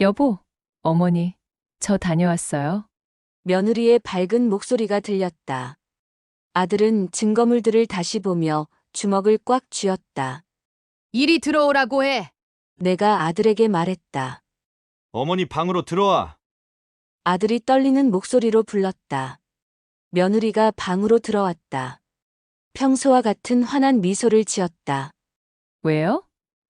여보, 어머니, 저 다녀왔어요. 며느리의 밝은 목소리가 들렸다. 아들은 증거물들을 다시 보며 주먹을 꽉 쥐었다. 이리 들어오라고 해. 내가 아들에게 말했다. 어머니 방으로 들어와. 아들이 떨리는 목소리로 불렀다. 며느리가 방으로 들어왔다. 평소와 같은 환한 미소를 지었다. 왜요?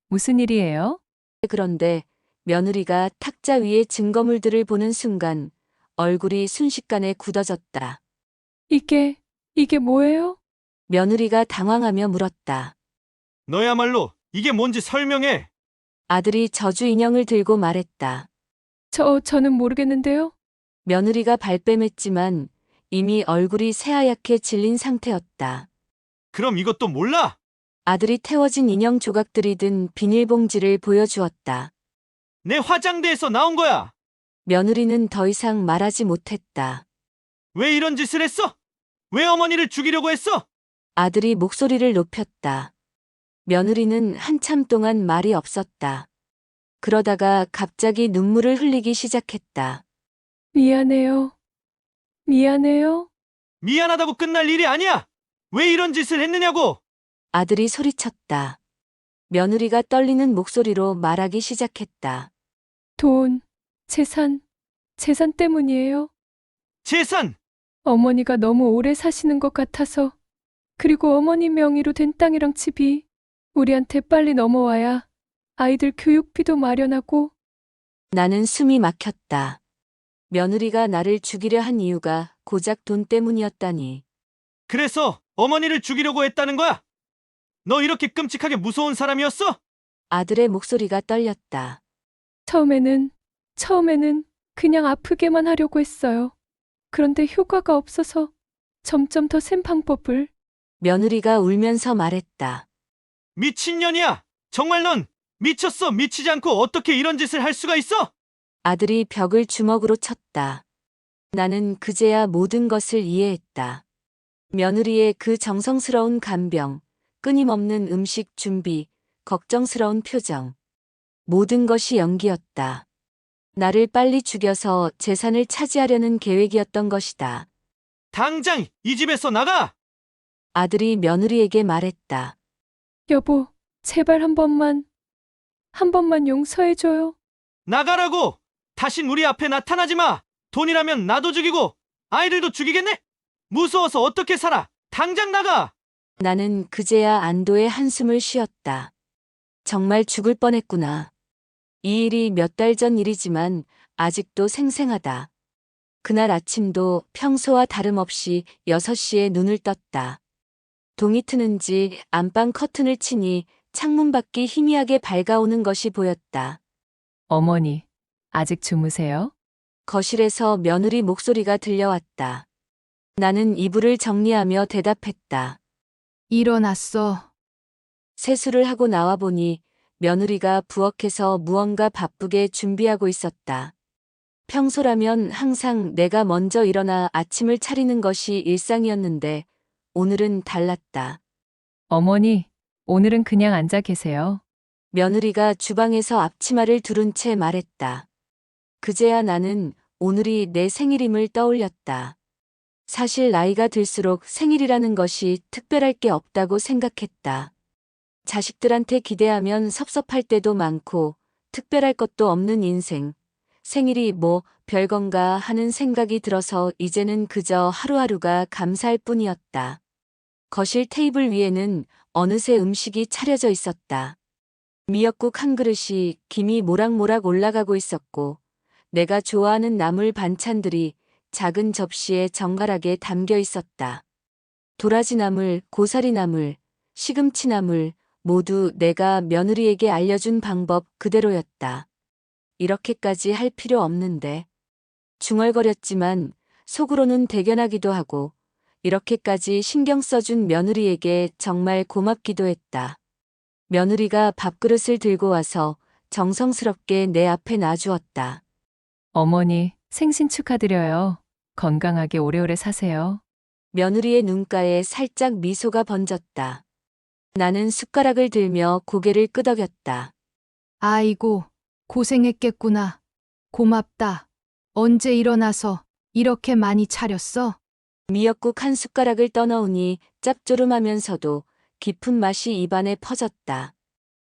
무슨 일이에요? 그런데 며느리가 탁자 위의 증거물들을 보는 순간 얼굴이 순식간에 굳어졌다. 이게 뭐예요? 며느리가 당황하며 물었다. 너야말로 이게 뭔지 설명해. 아들이 저주 인형을 들고 말했다. 저는 모르겠는데요. 며느리가 발뺌했지만 이미 얼굴이 새하얗게 질린 상태였다. 그럼 이것도 몰라? 아들이 태워진 인형 조각들이 든 비닐봉지를 보여주었다. 내 화장대에서 나온 거야. 며느리는 더 이상 말하지 못했다. 왜 이런 짓을 했어? 왜 어머니를 죽이려고 했어? 아들이 목소리를 높였다. 며느리는 한참 동안 말이 없었다. 그러다가 갑자기 눈물을 흘리기 시작했다. 미안해요. 미안해요. 미안하다고 끝날 일이 아니야. 왜 이런 짓을 했느냐고. 아들이 소리쳤다. 며느리가 떨리는 목소리로 말하기 시작했다. 돈, 재산 때문이에요. 재산! 어머니가 너무 오래 사시는 것 같아서. 그리고 어머니 명의로 된 땅이랑 집이 우리한테 빨리 넘어와야 아이들 교육비도 마련하고. 나는 숨이 막혔다. 며느리가 나를 죽이려 한 이유가 고작 돈 때문이었다니. 그래서 어머니를 죽이려고 했다는 거야? 너 이렇게 끔찍하게 무서운 사람이었어? 아들의 목소리가 떨렸다. 처음에는 그냥 아프게만 하려고 했어요. 그런데 효과가 없어서 점점 더 센 방법을. 며느리가 울면서 말했다. 미친년이야. 정말 넌 미쳤어. 미치지 않고 어떻게 이런 짓을 할 수가 있어? 아들이 벽을 주먹으로 쳤다. 나는 그제야 모든 것을 이해했다. 며느리의 그 정성스러운 간병, 끊임없는 음식 준비, 걱정스러운 표정. 모든 것이 연기였다. 나를 빨리 죽여서 재산을 차지하려는 계획이었던 것이다. 당장 이 집에서 나가! 아들이 며느리에게 말했다. 여보, 제발 한 번만 용서해줘요. 나가라고! 다신 우리 앞에 나타나지 마! 돈이라면 나도 죽이고 아이들도 죽이겠네? 무서워서 어떻게 살아? 당장 나가! 나는 그제야 안도의 한숨을 쉬었다. 정말 죽을 뻔했구나. 이 일이 몇 달 전 일이지만 아직도 생생하다. 그날 아침도 평소와 다름없이 6시에 눈을 떴다. 동이 트는지 안방 커튼을 치니 창문 밖이 희미하게 밝아오는 것이 보였다. 어머니, 아직 주무세요? 거실에서 며느리 목소리가 들려왔다. 나는 이불을 정리하며 대답했다. 일어났어. 세수를 하고 나와보니 며느리가 부엌에서 무언가 바쁘게 준비하고 있었다. 평소라면 항상 내가 먼저 일어나 아침을 차리는 것이 일상이었는데 오늘은 달랐다. 어머니, 오늘은 그냥 앉아 계세요. 며느리가 주방에서 앞치마를 두른 채 말했다. 그제야 나는 오늘이 내 생일임을 떠올렸다. 사실 나이가 들수록 생일이라는 것이 특별할 게 없다고 생각했다. 자식들한테 기대하면 섭섭할 때도 많고 특별할 것도 없는 인생. 생일이 뭐 별건가 하는 생각이 들어서 이제는 그저 하루하루가 감사할 뿐이었다. 거실 테이블 위에는 어느새 음식이 차려져 있었다. 미역국 한 그릇이 김이 모락모락 올라가고 있었고 내가 좋아하는 나물 반찬들이 작은 접시에 정갈하게 담겨 있었다. 도라지나물, 고사리나물, 시금치나물 모두 내가 며느리에게 알려준 방법 그대로였다. 이렇게까지 할 필요 없는데. 중얼거렸지만 속으로는 대견하기도 하고 이렇게까지 신경 써준 며느리에게 정말 고맙기도 했다. 며느리가 밥그릇을 들고 와서 정성스럽게 내 앞에 놔주었다. 어머니, 생신 축하드려요. 건강하게 오래오래 사세요. 며느리의 눈가에 살짝 미소가 번졌다. 나는 숟가락을 들며 고개를 끄덕였다. 아이고, 고생했겠구나. 고맙다. 언제 일어나서 이렇게 많이 차렸어? 미역국 한 숟가락을 떠넣으니 짭조름하면서도 깊은 맛이 입안에 퍼졌다.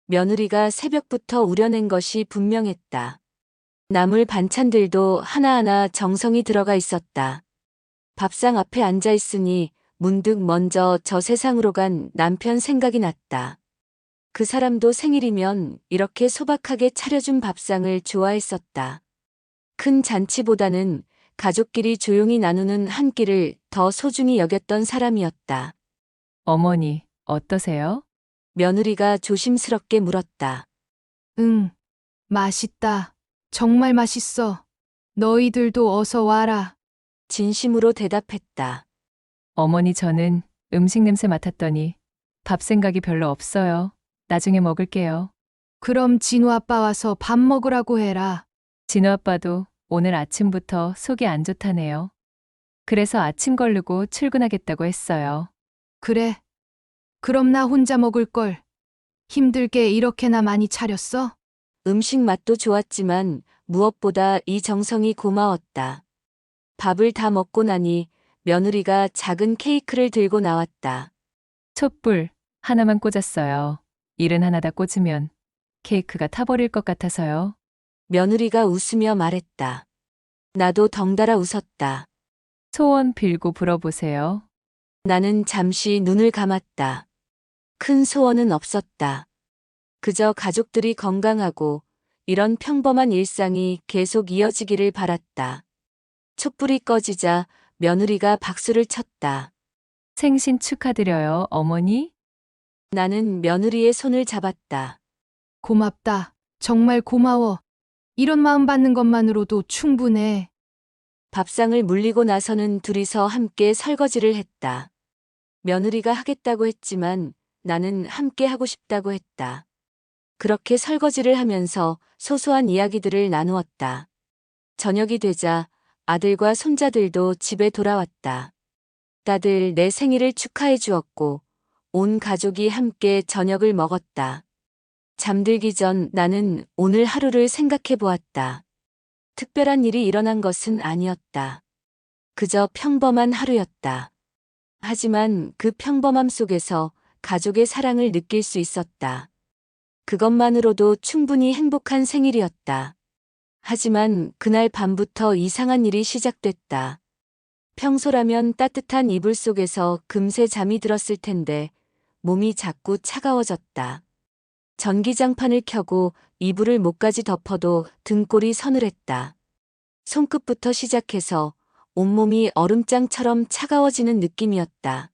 며느리가 새벽부터 우려낸 것이 분명했다. 나물 반찬들도 하나하나 정성이 들어가 있었다. 밥상 앞에 앉아 있으니 문득 먼저 저 세상으로 간 남편 생각이 났다. 그 사람도 생일이면 이렇게 소박하게 차려준 밥상을 좋아했었다. 큰 잔치보다는 가족끼리 조용히 나누는 한 끼를 더 소중히 여겼던 사람이었다. 어머니, 어떠세요? 며느리가 조심스럽게 물었다. 응, 맛있다. 정말 맛있어. 너희들도 어서 와라. 진심으로 대답했다. 어머니, 저는 음식 냄새 맡았더니 밥 생각이 별로 없어요. 나중에 먹을게요. 그럼 진우 아빠 와서 밥 먹으라고 해라. 진우 아빠도 오늘 아침부터 속이 안 좋다네요. 그래서 아침 걸르고 출근하겠다고 했어요. 그래. 그럼 나 혼자 먹을 걸. 힘들게 이렇게나 많이 차렸어? 음식 맛도 좋았지만 무엇보다 이 정성이 고마웠다. 밥을 다 먹고 나니 며느리가 작은 케이크를 들고 나왔다. 촛불 하나만 꽂았어요. 일은 하나 다 꽂으면 케이크가 타버릴 것 같아서요. 며느리가 웃으며 말했다. 나도 덩달아 웃었다. 소원 빌고 불어보세요. 나는 잠시 눈을 감았다. 큰 소원은 없었다. 그저 가족들이 건강하고 이런 평범한 일상이 계속 이어지기를 바랐다. 촛불이 꺼지자 며느리가 박수를 쳤다. 생신 축하드려요, 어머니. 나는 며느리의 손을 잡았다. 고맙다. 정말 고마워. 이런 마음 받는 것만으로도 충분해. 밥상을 물리고 나서는 둘이서 함께 설거지를 했다. 며느리가 하겠다고 했지만 나는 함께 하고 싶다고 했다. 그렇게 설거지를 하면서 소소한 이야기들을 나누었다. 저녁이 되자 아들과 손자들도 집에 돌아왔다. 다들 내 생일을 축하해 주었고 온 가족이 함께 저녁을 먹었다. 잠들기 전 나는 오늘 하루를 생각해 보았다. 특별한 일이 일어난 것은 아니었다. 그저 평범한 하루였다. 하지만 그 평범함 속에서 가족의 사랑을 느낄 수 있었다. 그것만으로도 충분히 행복한 생일이었다. 하지만 그날 밤부터 이상한 일이 시작됐다. 평소라면 따뜻한 이불 속에서 금세 잠이 들었을 텐데 몸이 자꾸 차가워졌다. 전기장판을 켜고 이불을 목까지 덮어도 등골이 서늘했다. 손끝부터 시작해서 온몸이 얼음장처럼 차가워지는 느낌이었다.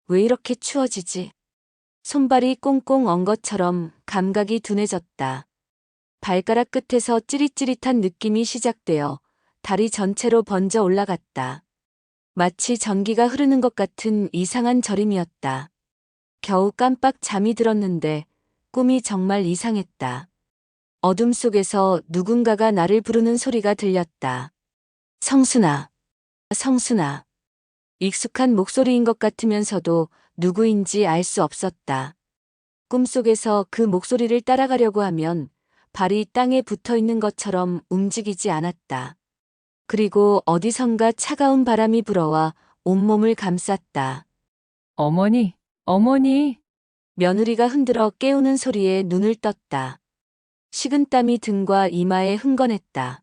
왜 이렇게 추워지지? 손발이 꽁꽁 언 것처럼 감각이 둔해졌다. 발가락 끝에서 찌릿찌릿한 느낌이 시작되어 다리 전체로 번져 올라갔다. 마치 전기가 흐르는 것 같은 이상한 저림이었다. 겨우 깜빡 잠이 들었는데 꿈이 정말 이상했다. 어둠 속에서 누군가가 나를 부르는 소리가 들렸다. 성순아, 성순아. 익숙한 목소리인 것 같으면서도 누구인지 알 수 없었다. 꿈속에서 그 목소리를 따라가려고 하면 발이 땅에 붙어 있는 것처럼 움직이지 않았다. 그리고 어디선가 차가운 바람이 불어와 온몸을 감쌌다. 어머니, 어머니. 며느리가 흔들어 깨우는 소리에 눈을 떴다. 식은땀이 등과 이마에 흥건했다.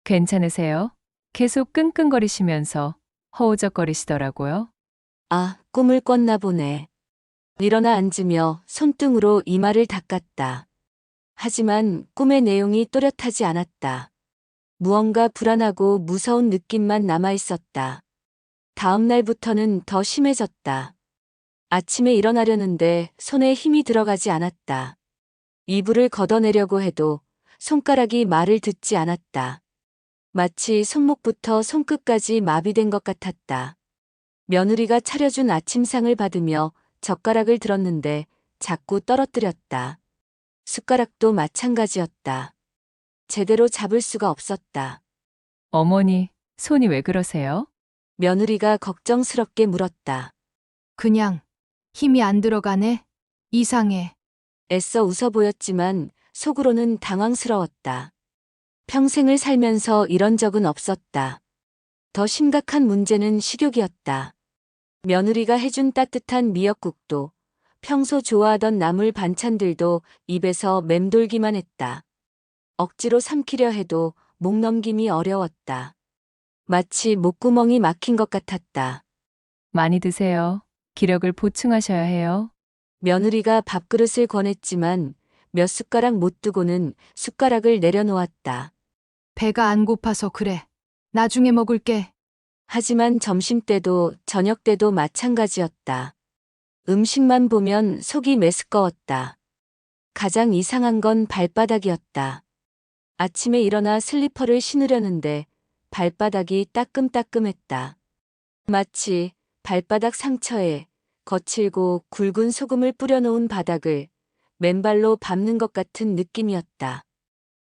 괜찮으세요? 계속 끙끙거리시면서 허우적거리시더라고요. 아, 꿈을 꿨나 보네. 일어나 앉으며 손등으로 이마를 닦았다. 하지만 꿈의 내용이 또렷하지 않았다. 무언가 불안하고 무서운 느낌만 남아있었다. 다음 날부터는 더 심해졌다. 아침에 일어나려는데 손에 힘이 들어가지 않았다. 이불을 걷어내려고 해도 손가락이 말을 듣지 않았다. 마치 손목부터 손끝까지 마비된 것 같았다. 며느리가 차려준 아침상을 받으며 젓가락을 들었는데 자꾸 떨어뜨렸다. 숟가락도 마찬가지였다. 제대로 잡을 수가 없었다. 어머니, 손이 왜 그러세요? 며느리가 걱정스럽게 물었다. 그냥 힘이 안 들어가네. 이상해. 애써 웃어 보였지만 속으로는 당황스러웠다. 평생을 살면서 이런 적은 없었다. 더 심각한 문제는 식욕이었다. 며느리가 해준 따뜻한 미역국도 평소 좋아하던 나물 반찬들도 입에서 맴돌기만 했다. 억지로 삼키려 해도 목 넘김이 어려웠다. 마치 목구멍이 막힌 것 같았다. 많이 드세요. 기력을 보충하셔야 해요. 며느리가 밥그릇을 권했지만 몇 숟가락 못 두고는 숟가락을 내려놓았다. 배가 안 고파서 그래. 나중에 먹을게. 하지만 점심때도 저녁때도 마찬가지였다. 음식만 보면 속이 메스꺼웠다. 가장 이상한 건 발바닥이었다. 아침에 일어나 슬리퍼를 신으려는데 발바닥이 따끔따끔했다. 마치 발바닥 상처에 거칠고 굵은 소금을 뿌려놓은 바닥을 맨발로 밟는 것 같은 느낌이었다.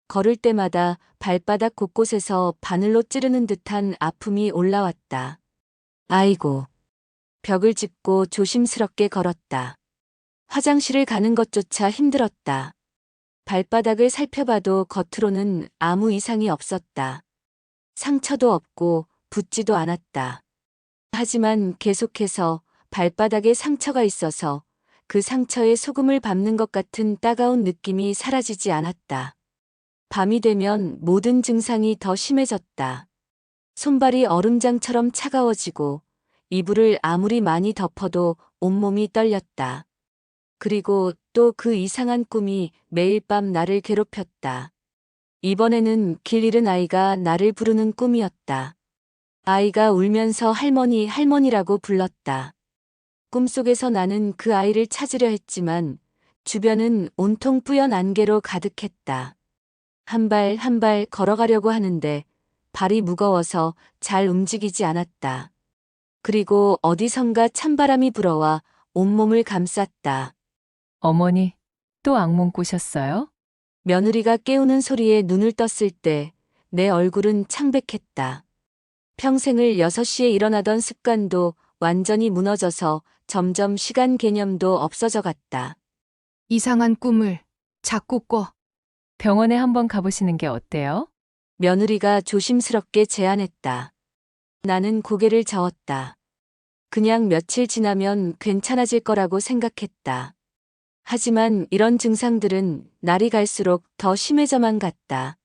걸을 때마다 발바닥 곳곳에서 바늘로 찌르는 듯한 아픔이 올라왔다. 아이고. 벽을 짚고 조심스럽게 걸었다. 화장실을 가는 것조차 힘들었다. 발바닥을 살펴봐도 겉으로는 아무 이상이 없었다. 상처도 없고 붓지도 않았다. 하지만 계속해서 발바닥에 상처가 있어서 그 상처에 소금을 밟는 것 같은 따가운 느낌이 사라지지 않았다. 밤이 되면 모든 증상이 더 심해졌다. 손발이 얼음장처럼 차가워지고 이불을 아무리 많이 덮어도 온몸이 떨렸다. 그리고 또 그 이상한 꿈이 매일 밤 나를 괴롭혔다. 이번에는 길 잃은 아이가 나를 부르는 꿈이었다. 아이가 울면서 할머니, 할머니라고 불렀다. 꿈속에서 나는 그 아이를 찾으려 했지만 주변은 온통 뿌연 안개로 가득했다. 한 발 한 발 걸어가려고 하는데 발이 무거워서 잘 움직이지 않았다. 그리고 어디선가 찬바람이 불어와 온몸을 감쌌다. 어머니, 또 악몽 꾸셨어요? 며느리가 깨우는 소리에 눈을 떴을 때 내 얼굴은 창백했다. 평생을 6시에 일어나던 습관도 완전히 무너져서 점점 시간 개념도 없어져 갔다. 이상한 꿈을 자꾸 꿔. 병원에 한번 가보시는 게 어때요? 며느리가 조심스럽게 제안했다. 나는 고개를 저었다. 그냥 며칠 지나면 괜찮아질 거라고 생각했다. 하지만 이런 증상들은 날이 갈수록 더 심해져만 갔다.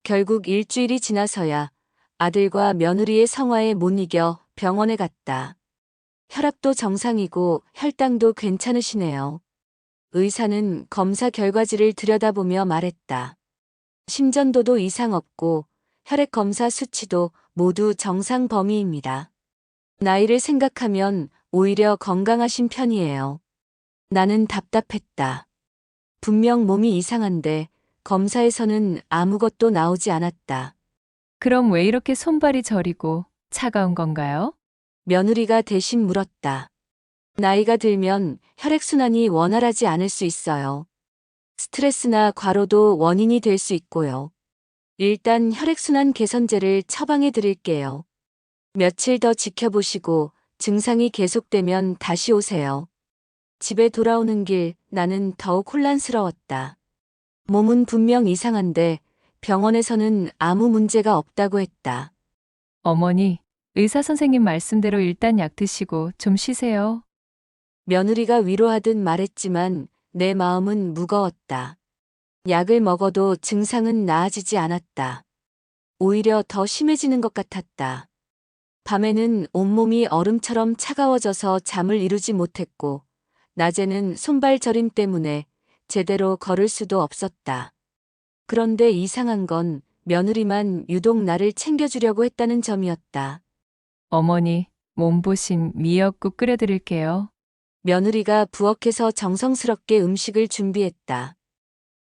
결국 일주일이 지나서야 아들과 며느리의 성화에 못 이겨 병원에 갔다. 혈압도 정상이고 혈당도 괜찮으시네요. 의사는 검사 결과지를 들여다보며 말했다. 심전도도 이상 없고 혈액 검사 수치도 모두 정상 범위입니다. 나이를 생각하면 오히려 건강하신 편이에요. 나는 답답했다. 분명 몸이 이상한데 검사에서는 아무것도 나오지 않았다. 그럼 왜 이렇게 손발이 저리고 차가운 건가요? 며느리가 대신 물었다. 나이가 들면 혈액순환이 원활하지 않을 수 있어요. 스트레스나 과로도 원인이 될 수 있고요. 일단 혈액순환 개선제를 처방해 드릴게요. 며칠 더 지켜보시고 증상이 계속되면 다시 오세요. 집에 돌아오는 길 나는 더욱 혼란스러웠다. 몸은 분명 이상한데 병원에서는 아무 문제가 없다고 했다. 어머니, 의사 선생님 말씀대로 일단 약 드시고 좀 쉬세요. 며느리가 위로하듯 말했지만 내 마음은 무거웠다. 약을 먹어도 증상은 나아지지 않았다. 오히려 더 심해지는 것 같았다. 밤에는 온몸이 얼음처럼 차가워져서 잠을 이루지 못했고, 낮에는 손발 저림 때문에 제대로 걸을 수도 없었다. 그런데 이상한 건 며느리만 유독 나를 챙겨주려고 했다는 점이었다. 어머니, 몸보신 미역국 끓여드릴게요. 며느리가 부엌에서 정성스럽게 음식을 준비했다.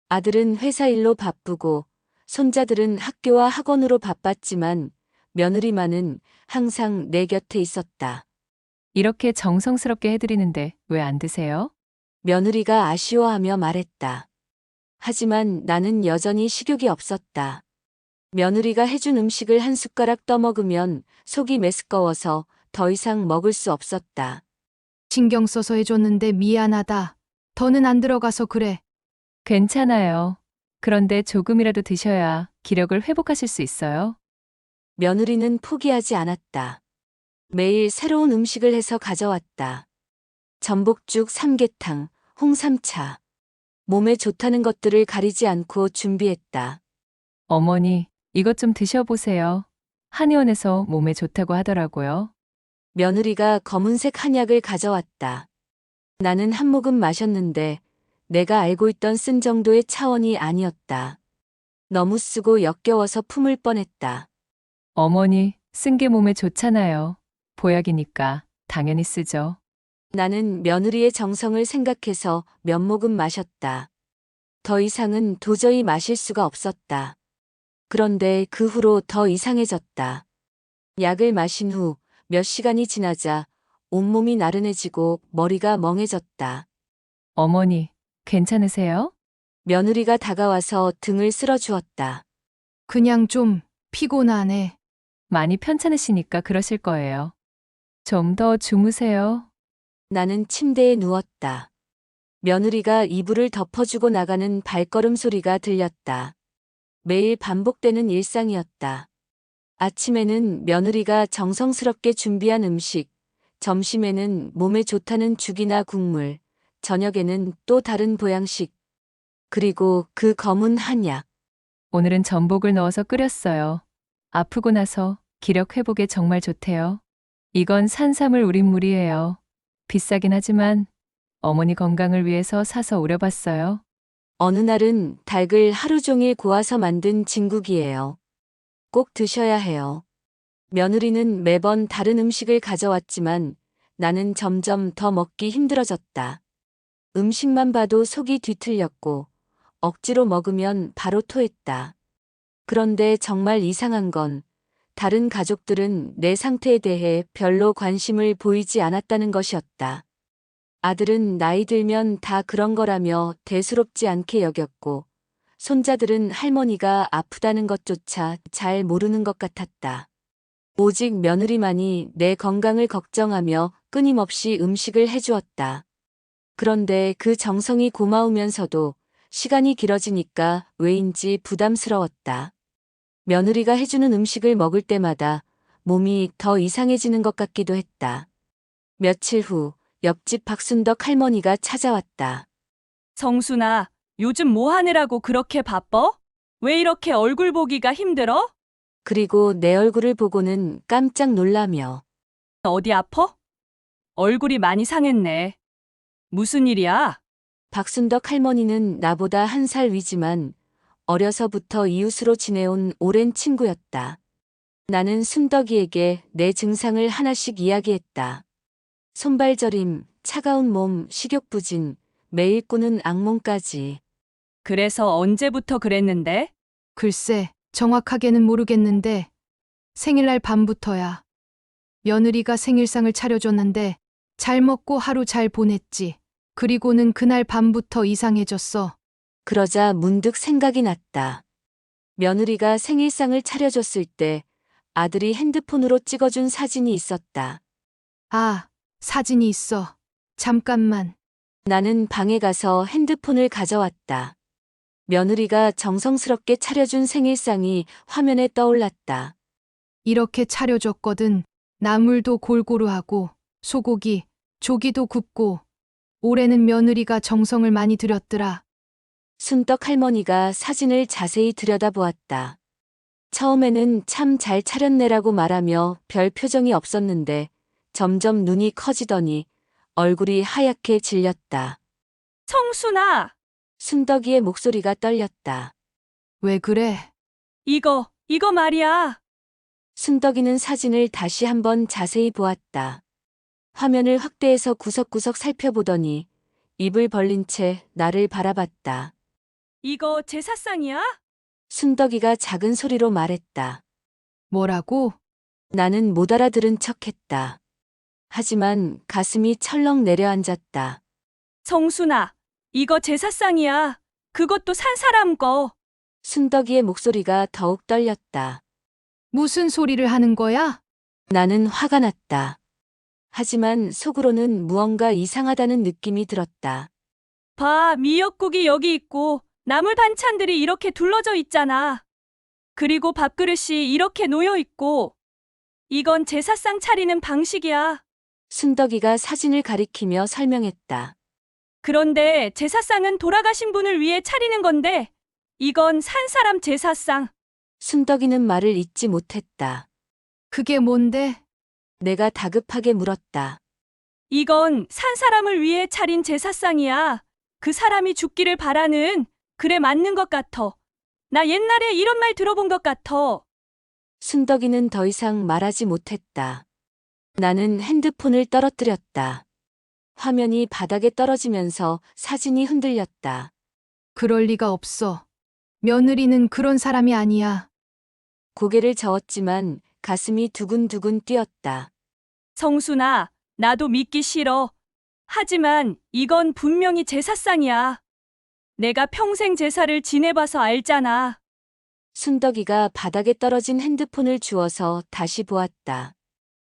아들은 회사 일로 바쁘고 손자들은 학교와 학원으로 바빴지만 며느리만은 항상 내 곁에 있었다. 이렇게 정성스럽게 해드리는데 왜 안 드세요? 며느리가 아쉬워하며 말했다. 하지만 나는 여전히 식욕이 없었다. 며느리가 해준 음식을 한 숟가락 떠먹으면 속이 메스꺼워서 더 이상 먹을 수 없었다. 신경 써서 해줬는데 미안하다. 더는 안 들어가서 그래. 괜찮아요. 그런데 조금이라도 드셔야 기력을 회복하실 수 있어요. 며느리는 포기하지 않았다. 매일 새로운 음식을 해서 가져왔다. 전복죽, 삼계탕, 홍삼차. 몸에 좋다는 것들을 가리지 않고 준비했다. 어머니, 이것 좀 드셔보세요. 한의원에서 몸에 좋다고 하더라고요. 며느리가 검은색 한약을 가져왔다. 나는 한 모금 마셨는데 내가 알고 있던 쓴 정도의 차원이 아니었다. 너무 쓰고 역겨워서 품을 뻔했다. 어머니, 쓴 게 몸에 좋잖아요. 보약이니까 당연히 쓰죠. 나는 며느리의 정성을 생각해서 몇 모금 마셨다. 더 이상은 도저히 마실 수가 없었다. 그런데 그 후로 더 이상해졌다. 약을 마신 후 몇 시간이 지나자 온몸이 나른해지고 머리가 멍해졌다. 어머니, 괜찮으세요? 며느리가 다가와서 등을 쓸어주었다. 그냥 좀 피곤하네. 많이 편찮으시니까 그러실 거예요. 좀 더 주무세요. 나는 침대에 누웠다. 며느리가 이불을 덮어주고 나가는 발걸음 소리가 들렸다. 매일 반복되는 일상이었다. 아침에는 며느리가 정성스럽게 준비한 음식, 점심에는 몸에 좋다는 죽이나 국물, 저녁에는 또 다른 보양식, 그리고 그 검은 한약. 오늘은 전복을 넣어서 끓였어요. 아프고 나서 기력 회복에 정말 좋대요. 이건 산삼을 우린 물이에요. 비싸긴 하지만 어머니 건강을 위해서 사서 우려봤어요. 어느 날은 닭을 하루 종일 고아서 만든 진국이에요. 꼭 드셔야 해요. 며느리는 매번 다른 음식을 가져왔지만 나는 점점 더 먹기 힘들어졌다. 음식만 봐도 속이 뒤틀렸고 억지로 먹으면 바로 토했다. 그런데 정말 이상한 건 다른 가족들은 내 상태에 대해 별로 관심을 보이지 않았다는 것이었다. 아들은 나이 들면 다 그런 거라며 대수롭지 않게 여겼고, 손자들은 할머니가 아프다는 것조차 잘 모르는 것 같았다. 오직 며느리만이 내 건강을 걱정하며 끊임없이 음식을 해주었다. 그런데 그 정성이 고마우면서도 시간이 길어지니까 왜인지 부담스러웠다. 며느리가 해주는 음식을 먹을 때마다 몸이 더 이상해지는 것 같기도 했다. 며칠 후 옆집 박순덕 할머니가 찾아왔다. 성순아, 요즘 뭐 하느라고 그렇게 바빠? 왜 이렇게 얼굴 보기가 힘들어? 그리고 내 얼굴을 보고는 깜짝 놀라며 어디 아파? 얼굴이 많이 상했네. 무슨 일이야? 박순덕 할머니는 나보다 1살 위지만 어려서부터 이웃으로 지내온 오랜 친구였다. 나는 순덕이에게 내 증상을 하나씩 이야기했다. 손발저림, 차가운 몸, 식욕부진, 매일 꾸는 악몽까지. 그래서 언제부터 그랬는데? 글쎄, 정확하게는 모르겠는데 생일날 밤부터야. 며느리가 생일상을 차려줬는데 잘 먹고 하루 잘 보냈지. 그리고는 그날 밤부터 이상해졌어. 그러자 문득 생각이 났다. 며느리가 생일상을 차려줬을 때 아들이 핸드폰으로 찍어준 사진이 있었다. 아, 사진이 있어. 잠깐만. 나는 방에 가서 핸드폰을 가져왔다. 며느리가 정성스럽게 차려준 생일상이 화면에 떠올랐다. 이렇게 차려줬거든. 나물도 골고루 하고 소고기, 조기도 굽고 올해는 며느리가 정성을 많이 들였더라. 순떡 할머니가 사진을 자세히 들여다보았다. 처음에는 참 잘 차렸네라고 말하며 별 표정이 없었는데 점점 눈이 커지더니 얼굴이 하얗게 질렸다. 성순아, 순덕이의 목소리가 떨렸다. 왜 그래? 이거 말이야. 순덕이는 사진을 다시 한번 자세히 보았다. 화면을 확대해서 구석구석 살펴보더니 입을 벌린 채 나를 바라봤다. 이거 제사상이야? 순덕이가 작은 소리로 말했다. 뭐라고? 나는 못 알아들은 척했다. 하지만 가슴이 철렁 내려앉았다. 성순아, 이거 제사상이야. 그것도 산 사람 거. 순덕이의 목소리가 더욱 떨렸다. 무슨 소리를 하는 거야? 나는 화가 났다. 하지만 속으로는 무언가 이상하다는 느낌이 들었다. 봐, 미역국이 여기 있고 나물 반찬들이 이렇게 둘러져 있잖아. 그리고 밥그릇이 이렇게 놓여 있고. 이건 제사상 차리는 방식이야. 순덕이가 사진을 가리키며 설명했다. 그런데 제사상은 돌아가신 분을 위해 차리는 건데, 이건 산 사람 제사상. 순덕이는 말을 잇지 못했다. 그게 뭔데? 내가 다급하게 물었다. 이건 산 사람을 위해 차린 제사상이야. 그 사람이 죽기를 바라는, 그래 맞는 것 같아. 나 옛날에 이런 말 들어본 것 같아. 순덕이는 더 이상 말하지 못했다. 나는 핸드폰을 떨어뜨렸다. 화면이 바닥에 떨어지면서 사진이 흔들렸다. 그럴 리가 없어. 며느리는 그런 사람이 아니야. 고개를 저었지만 가슴이 두근두근 뛰었다. 성순아, 나도 믿기 싫어. 하지만 이건 분명히 제사상이야. 내가 평생 제사를 지내봐서 알잖아. 순덕이가 바닥에 떨어진 핸드폰을 주워서 다시 보았다.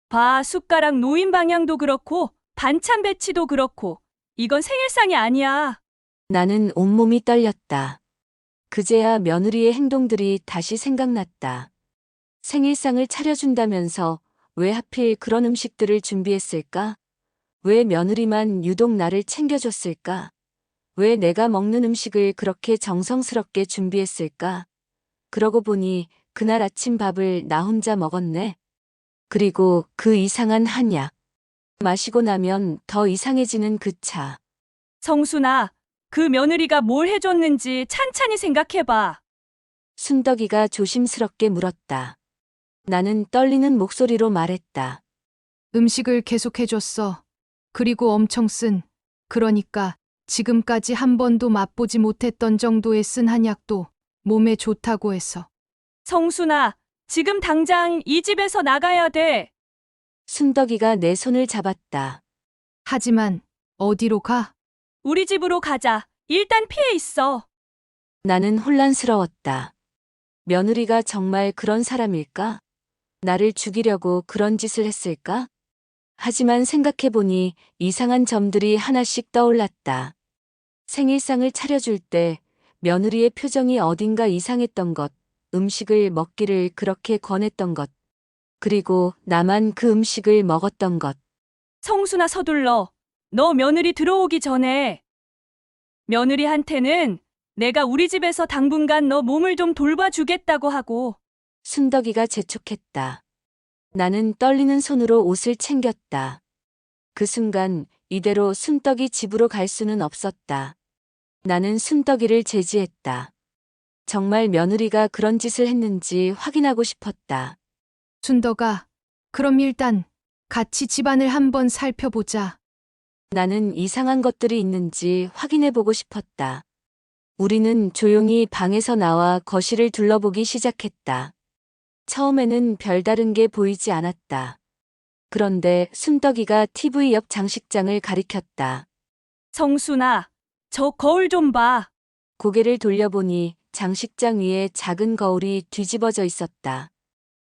봐, 숟가락 놓인 방향도 그렇고, 반찬 배치도 그렇고, 이건 생일상이 아니야. 나는 온몸이 떨렸다. 그제야 며느리의 행동들이 다시 생각났다. 생일상을 차려준다면서 왜 하필 그런 음식들을 준비했을까? 왜 며느리만 유독 나를 챙겨줬을까? 왜 내가 먹는 음식을 그렇게 정성스럽게 준비했을까? 그러고 보니 그날 아침 밥을 나 혼자 먹었네. 그리고 그 이상한 한약. 마시고 나면 더 이상해지는 그 차. 성순아, 그 며느리가 뭘 해줬는지 찬찬히 생각해봐. 순덕이가 조심스럽게 물었다. 나는 떨리는 목소리로 말했다. 음식을 계속해줬어. 그리고 엄청 그러니까 지금까지 한 번도 맛보지 못했던 정도의 쓴 한약도 몸에 좋다고 해서. 성순아, 지금 당장 이 집에서 나가야 돼. 순덕이가 내 손을 잡았다. 하지만 어디로 가? 우리 집으로 가자. 일단 피해 있어. 나는 혼란스러웠다. 며느리가 정말 그런 사람일까? 나를 죽이려고 그런 짓을 했을까? 하지만 생각해보니 이상한 점들이 하나씩 떠올랐다. 생일상을 차려줄 때 며느리의 표정이 어딘가 이상했던 것, 음식을 먹기를 그렇게 권했던 것, 그리고 나만 그 음식을 먹었던 것. 성순아, 서둘러. 너 며느리 들어오기 전에. 며느리한테는 내가 우리 집에서 당분간 너 몸을 좀 돌봐주겠다고 하고. 순덕이가 재촉했다. 나는 떨리는 손으로 옷을 챙겼다. 그 순간 이대로 순덕이 집으로 갈 수는 없었다. 나는 순덕이를 제지했다. 정말 며느리가 그런 짓을 했는지 확인하고 싶었다. 순덕아, 그럼 일단 같이 집안을 한번 살펴보자. 나는 이상한 것들이 있는지 확인해보고 싶었다. 우리는 조용히 방에서 나와 거실을 둘러보기 시작했다. 처음에는 별다른 게 보이지 않았다. 그런데 순덕이가 TV 옆 장식장을 가리켰다. 성순아, 저 거울 좀 봐. 고개를 돌려보니 장식장 위에 작은 거울이 뒤집어져 있었다.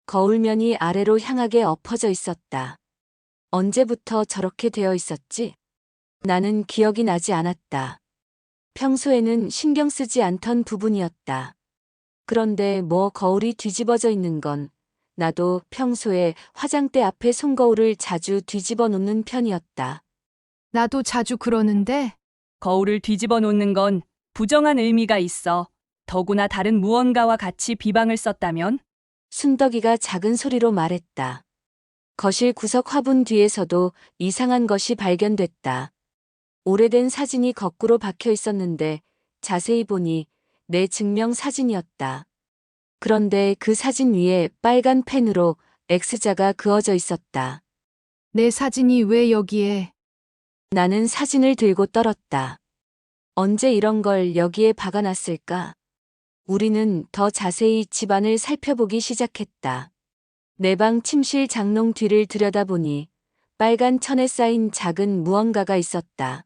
거울면이 아래로 향하게 엎어져 있었다. 언제부터 저렇게 되어 있었지? 나는 기억이 나지 않았다. 평소에는 신경 쓰지 않던 부분이었다. 그런데 뭐 거울이 뒤집어져 있는 건 나도 평소에 화장대 앞에 손거울을 자주 뒤집어 놓는 편이었다. 나도 자주 그러는데 거울을 뒤집어 놓는 건 부정한 의미가 있어. 더구나 다른 무언가와 같이 비방을 썼다면? 순덕이가 작은 소리로 말했다. 거실 구석 화분 뒤에서도 이상한 것이 발견됐다. 오래된 사진이 거꾸로 박혀 있었는데 자세히 보니 내 증명 사진이었다. 그런데 그 사진 위에 빨간 펜으로 X자가 그어져 있었다. 내 사진이 왜 여기에? 나는 사진을 들고 떨었다. 언제 이런 걸 여기에 박아놨을까? 우리는 더 자세히 집안을 살펴보기 시작했다. 내 방 침실 장롱 뒤를 들여다보니 빨간 천에 쌓인 작은 무언가가 있었다.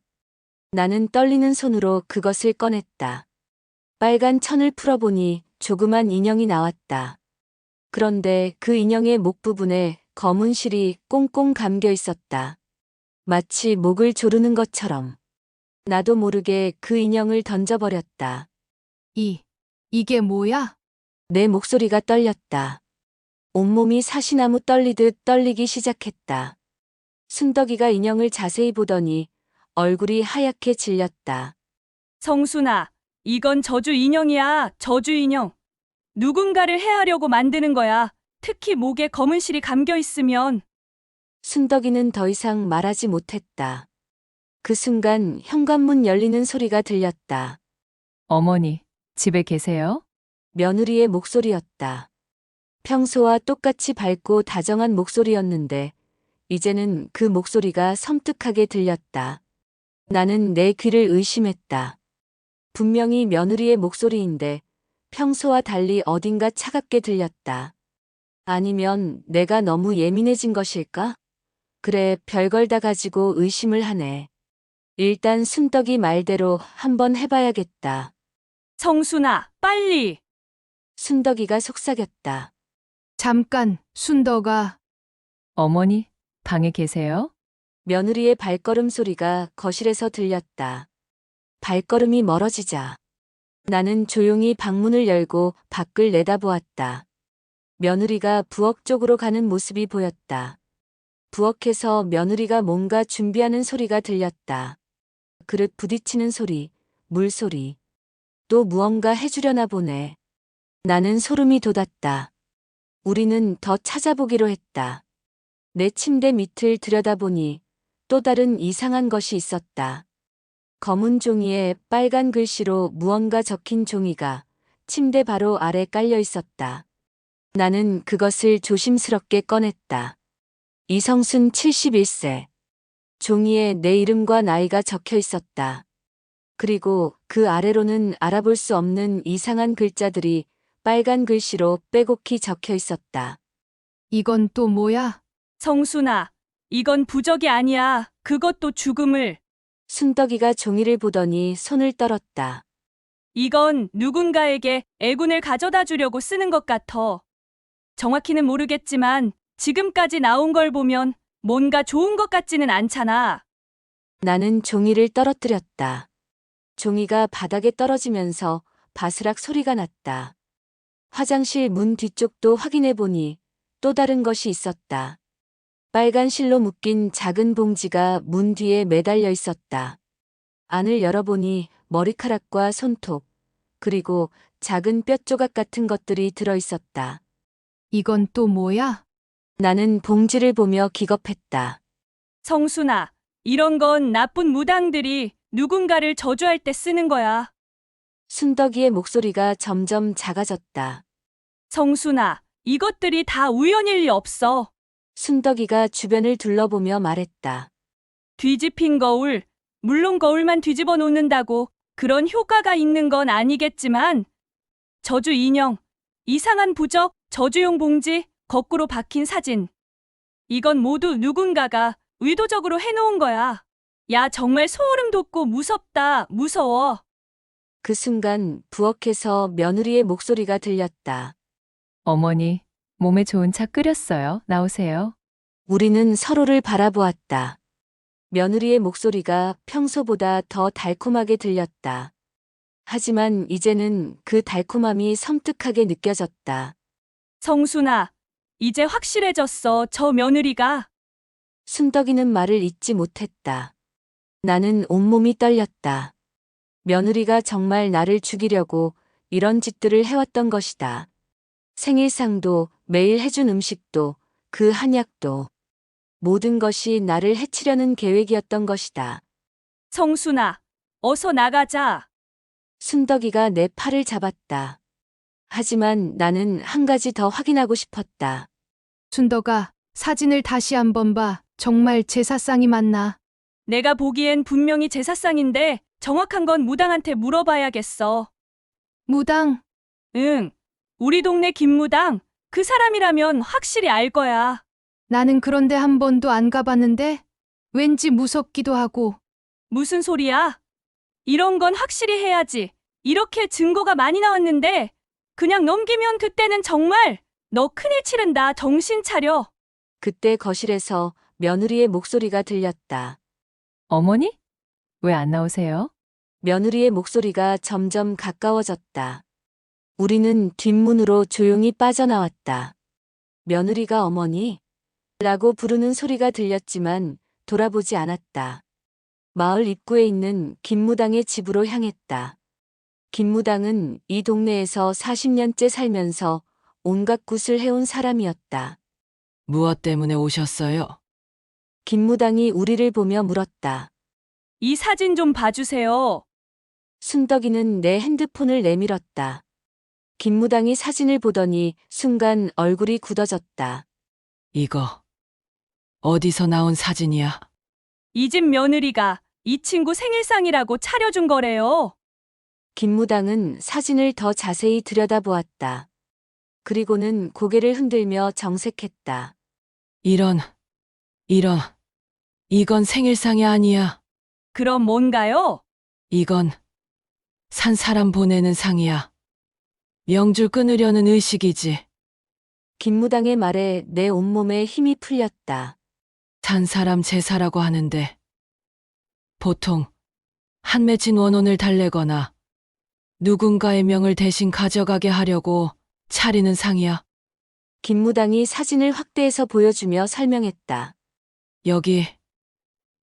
나는 떨리는 손으로 그것을 꺼냈다. 빨간 천을 풀어보니 조그만 인형이 나왔다. 그런데 그 인형의 목 부분에 검은 실이 꽁꽁 감겨 있었다. 마치 목을 조르는 것처럼. 나도 모르게 그 인형을 던져버렸다. 이게 뭐야? 내 목소리가 떨렸다. 온몸이 사시나무 떨리듯 떨리기 시작했다. 순덕이가 인형을 자세히 보더니 얼굴이 하얗게 질렸다. 성순아, 이건 저주 인형이야, 저주 인형. 누군가를 해하려고 만드는 거야. 특히 목에 검은 실이 감겨 있으면. 순덕이는 더 이상 말하지 못했다. 그 순간 현관문 열리는 소리가 들렸다. 어머니, 집에 계세요? 며느리의 목소리였다. 평소와 똑같이 밝고 다정한 목소리였는데 이제는 그 목소리가 섬뜩하게 들렸다. 나는 내 귀를 의심했다. 분명히 며느리의 목소리인데 평소와 달리 어딘가 차갑게 들렸다. 아니면 내가 너무 예민해진 것일까? 그래, 별걸 다 가지고 의심을 하네. 일단 순덕이 말대로 한번 해봐야겠다. 성순아, 빨리. 순덕이가 속삭였다. 잠깐, 순덕아. 어머니, 방에 계세요? 며느리의 발걸음 소리가 거실에서 들렸다. 발걸음이 멀어지자 나는 조용히 방문을 열고 밖을 내다보았다. 며느리가 부엌 쪽으로 가는 모습이 보였다. 부엌에서 며느리가 뭔가 준비하는 소리가 들렸다. 그릇 부딪히는 소리, 물소리. 또 무언가 해주려나 보네. 나는 소름이 돋았다. 우리는 더 찾아보기로 했다. 내 침대 밑을 들여다보니 또 다른 이상한 것이 있었다. 검은 종이에 빨간 글씨로 무언가 적힌 종이가 침대 바로 아래 깔려 있었다. 나는 그것을 조심스럽게 꺼냈다. 이성순 71세. 종이에 내 이름과 나이가 적혀 있었다. 그리고 그 아래로는 알아볼 수 없는 이상한 글자들이 빨간 글씨로 빼곡히 적혀 있었다. 이건 또 뭐야? 성순아, 이건 부적이 아니야. 그것도 죽음을. 순덕이가 종이를 보더니 손을 떨었다. 이건 누군가에게 애군을 가져다 주려고 쓰는 것 같아. 정확히는 모르겠지만 지금까지 나온 걸 보면 뭔가 좋은 것 같지는 않잖아. 나는 종이를 떨어뜨렸다. 종이가 바닥에 떨어지면서 바스락 소리가 났다. 화장실 문 뒤쪽도 확인해 보니 또 다른 것이 있었다. 빨간 실로 묶인 작은 봉지가 문 뒤에 매달려 있었다. 안을 열어보니 머리카락과 손톱, 그리고 작은 뼈 조각 같은 것들이 들어 있었다. 이건 또 뭐야? 나는 봉지를 보며 기겁했다. 성순아, 이런 건 나쁜 무당들이 누군가를 저주할 때 쓰는 거야. 순덕이의 목소리가 점점 작아졌다. 성순아, 이것들이 다 우연일 리 없어. 순덕이가 주변을 둘러보며 말했다. 뒤집힌 거울, 물론 거울만 뒤집어 놓는다고 그런 효과가 있는 건 아니겠지만 저주 인형, 이상한 부적, 저주용 봉지, 거꾸로 박힌 사진. 이건 모두 누군가가 의도적으로 해놓은 거야. 야, 정말 소름 돋고 무섭다, 무서워. 그 순간 부엌에서 며느리의 목소리가 들렸다. 어머니, 몸에 좋은 차 끓였어요. 나오세요. 우리는 서로를 바라보았다. 며느리의 목소리가 평소보다 더 달콤하게 들렸다. 하지만 이제는 그 달콤함이 섬뜩하게 느껴졌다. 성순아, 이제 확실해졌어, 저 며느리가. 순덕이는 말을 잇지 못했다. 나는 온몸이 떨렸다. 며느리가 정말 나를 죽이려고 이런 짓들을 해왔던 것이다. 생일상도 매일 해준 음식도 그 한약도 모든 것이 나를 해치려는 계획이었던 것이다. 성순아, 어서 나가자. 순덕이가 내 팔을 잡았다. 하지만 나는 한 가지 더 확인하고 싶었다. 순덕아, 사진을 다시 한번 봐. 정말 제사상이 맞나? 내가 보기엔 분명히 제사상인데 정확한 건 무당한테 물어봐야겠어. 무당, 응, 우리 동네 김무당, 그 사람이라면 확실히 알 거야. 나는 그런데 한 번도 안 가봤는데 왠지 무섭기도 하고. 무슨 소리야? 이런 건 확실히 해야지. 이렇게 증거가 많이 나왔는데 그냥 넘기면 그때는 정말 너 큰일 치른다. 정신 차려. 그때 거실에서 며느리의 목소리가 들렸다. 어머니? 왜 안 나오세요? 며느리의 목소리가 점점 가까워졌다. 우리는 뒷문으로 조용히 빠져나왔다. 며느리가 어머니? 라고 부르는 소리가 들렸지만 돌아보지 않았다. 마을 입구에 있는 김무당의 집으로 향했다. 김무당은 이 동네에서 40년째 살면서 온갖 굿을 해온 사람이었다. 무엇 때문에 오셨어요? 김무당이 우리를 보며 물었다. 이 사진 좀 봐주세요. 순덕이는 내 핸드폰을 내밀었다. 김무당이 사진을 보더니 순간 얼굴이 굳어졌다. 이거 어디서 나온 사진이야? 이 집 며느리가 이 친구 생일상이라고 차려준 거래요. 김무당은 사진을 더 자세히 들여다보았다. 그리고는 고개를 흔들며 정색했다. 이런, 이건 생일상이 아니야. 그럼 뭔가요? 이건 산 사람 보내는 상이야. 명줄 끊으려는 의식이지. 김무당의 말에 내 온몸에 힘이 풀렸다. 산 사람 제사라고 하는데 보통 한 맺힌 원혼을 달래거나 누군가의 명을 대신 가져가게 하려고 차리는 상이야. 김무당이 사진을 확대해서 보여주며 설명했다. 여기